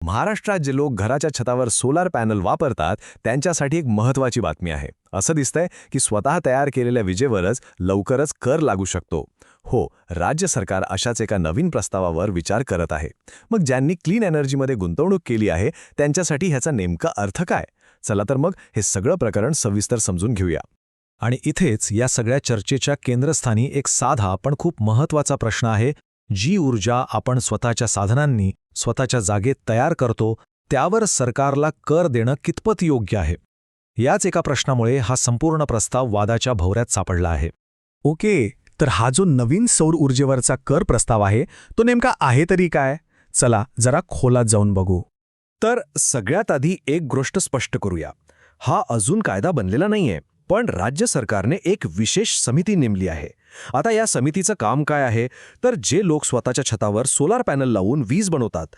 महाराष्ट्रात जे लोक घराच्या छतावर सोलार पॅनल वापरतात त्यांच्यासाठी एक महत्त्वाची बातमी आहे. असं दिसतंय की स्वतः तयार केलेल्या विजेवरच लवकरच कर लागू शकतो. हो, राज्य सरकार अशाच एका नवीन प्रस्तावावर विचार करत आहे. मग ज्यांनी क्लीन एनर्जीमध्ये गुंतवणूक केली आहे त्यांच्यासाठी ह्याचा नेमका अर्थ काय? चला तर मग हे सगळं प्रकरण सविस्तर समजून घेऊया. आणि इथेच या सगळ्या चर्चेच्या केंद्रस्थानी एक साधा पण खूप महत्त्वाचा प्रश्न आहे. जी ऊर्जा आपण स्वतःच्या साधनांनी स्वतःच्या जागेत तयार करतो त्यावर सरकारला कर देणं कितपत योग्य आहे? याच एका प्रश्नामुळे हा संपूर्ण प्रस्ताव वादाच्या भोवऱ्यात सापडला आहे. ओके, तर हा जो नवीन सौर ऊर्जेवरचा कर प्रस्ताव आहे तो नेमका आहे तरी काय? चला जरा खोलात जाऊन बघू. तर सगळ्यात आधी एक गोष्ट स्पष्ट करूया. हा अजून कायदा बनलेला नाहीये, पण राज्य सरकारने एक विशेष समिती नेमली आहे. आता या समितीचं काम काय आहे तर जे लोक स्वतःच्या छतावर सोलार पॅनल लावून वीज बनवतात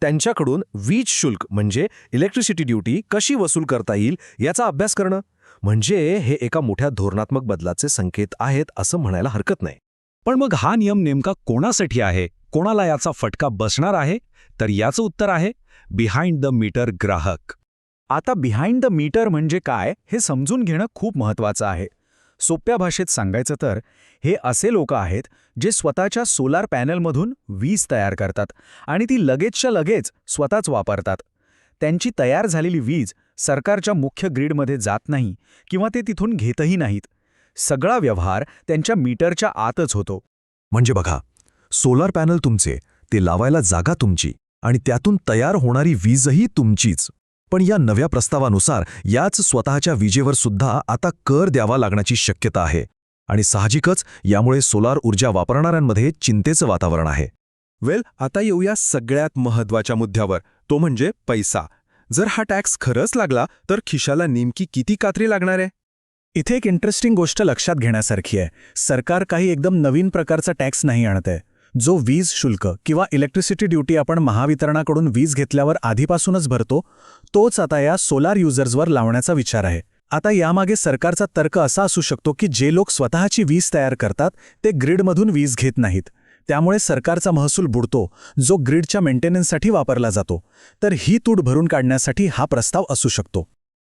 त्यांच्याकडून वीज शुल्क म्हणजे इलेक्ट्रिसिटी ड्युटी कशी वसूल करता येईल याचा अभ्यास करणं. म्हणजे हे एका मोठ्या धोरणात्मक बदलाचे संकेत आहेत असं म्हणायला हरकत नाही. पण मग हा नियम नेमका कोणासाठी आहे? कोणाला याचा फटका बसणार आहे? तर याचं उत्तर आहे बिहाइंड द मीटर ग्राहक. आता बिहाइंड द मीटर म्हणजे काय हे समजून घेणं खूप महत्त्वाचं आहे. सोप्या भाषेत सांगायचं तर हे असे लोक आहेत जे स्वतःच्या सोलार पॅनलमधून वीज तयार करतात आणि ती लगेचच्या लगेच स्वतःच वापरतात. त्यांची तयार झालेली वीज सरकारच्या मुख्य ग्रीडमध्ये जात नाही किंवा ते तिथून घेतही नाहीत. सगळा व्यवहार त्यांच्या मीटरच्या आतच होतो. म्हणजे बघा, सोलार पॅनल तुमचे, ते लावायला जागा तुमची आणि त्यातून तयार होणारी वीजही तुमचीच. पण या नव्या प्रस्तावानुसार याच स्वतःच्या विजेवर सुद्धा आता कर द्यावा लागण्याची शक्यता आहे. आणि साहजिकच यामुळे सोलार ऊर्जा वापरणाऱ्यांमध्ये चिंतेचं वातावरण आहे. आता येऊया सगळ्यात महत्त्वाच्या मुद्द्यावर, तो म्हणजे पैसा. जर हा टॅक्स खरंच लागला तर खिशाला नेमकी किती कात्री लागणार आहे? इथे एक इंटरेस्टिंग गोष्ट लक्षात घेण्यासारखी आहे. सरकार काही एकदम नवीन प्रकारचा टॅक्स नाही आणतंय. जो वीज शुल्क किंवा इलेक्ट्रिसिटी ड्युटी आपण महावितरणाकडून वीज घेतल्यावर आधीपासूनच भरतो तोच आता या सोलार युजर्सवर लावण्याचा विचार आहे. आता यामागे सरकारचा तर्क असा असू शकतो की जे लोक स्वतःची वीज तयार करतात ते ग्रीडमधून वीज घेत नाहीत, त्यामुळे सरकारचा महसूल बुडतो जो ग्रीडच्या मेंटेनन्ससाठी वापरला जातो. तर ही तूट भरून काढण्यासाठी हा प्रस्ताव असू शकतो.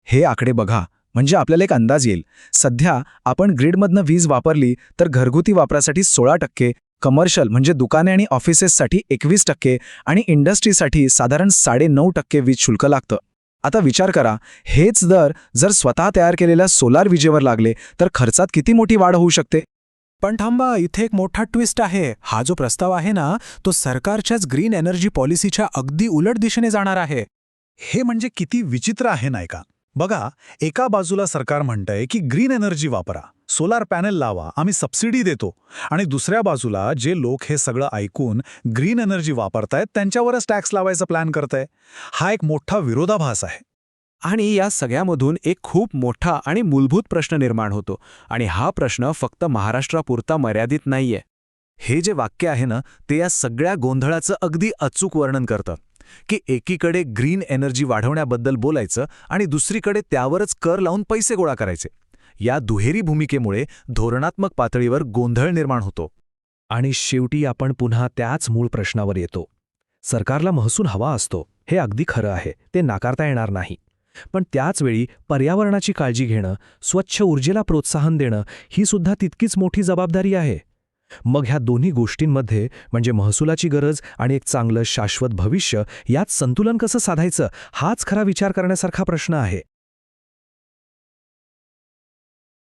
हे आकडे बघा, म्हणजे आपल्याला एक अंदाज येईल. सध्या आपण ग्रीडमधनं वीज वापरली तर घरगुती वापरासाठी 16%, कमर्शियल म्हणजे दुकाने आणि ऑफिसेससाठी 21% आणि इंडस्ट्रीसाठी साधारण 9.5% वीज शुल्क लागतं. आता विचार करा, हेच दर जर स्वतः तयार केलेल्या सोलार विजेवर लागले तर खर्चात किती मोठी वाढ होऊ शकते. पण थांबा, इथे एक मोठा ट्विस्ट आहे. हा जो प्रस्ताव आहे ना तो सरकारच्याच ग्रीन एनर्जी पॉलिसीच्या अगदी उलट दिशेने जाणार आहे. हे म्हणजे किती विचित्र आहे नाही का? बघा, एका बाजूला सरकार म्हणतंय की ग्रीन एनर्जी वापरा, सोलार पॅनल लावा, आम्ही सबसिडी देतो, आणि दुसऱ्या बाजूला जे लोक हे सगळं ऐकून ग्रीन एनर्जी वापरतायत त्यांच्यावरच टॅक्स लावायचा प्लॅन करताय. हा एक मोठा विरोधाभास आहे. आणि या सगळ्यामधून एक खूप मोठा आणि मूलभूत प्रश्न निर्माण होतो, आणि हा प्रश्न फक्त महाराष्ट्रापुरता मर्यादित नाहीये. हे जे वाक्य आहे ना ते या सगळ्या गोंधळाचं अगदी अचूक वर्णन करतं की एकीकडे ग्रीन एनर्जी वाढवण्याबद्दल बोलायचं आणि दुसरीकडे त्यावरच कर लावून पैसे गोळा करायचे. या दुहेरी भूमिकेमुळे धोरणात्मक पातळीवर गोंधळ निर्माण होतो. आणि शेवटी आपण पुन्हा त्याच मूळ प्रश्नावर येतो. सरकारला महसूल हवा असतो, हे अगदी खरं आहे, ते नाकारता येणार नाही. पण त्याचवेळी पर्यावरणाची काळजी घेणं, स्वच्छ ऊर्जेला प्रोत्साहन देणं ही सुद्धा तितकीच मोठी जबाबदारी आहे. मग ह्या दोन्ही गोष्टींमध्ये म्हणजे महसुलाची गरज आणि एक चांगलं शाश्वत भविष्य यात संतुलन कसं साधायचं हाच खरा विचार करण्यासारखा प्रश्न आहे.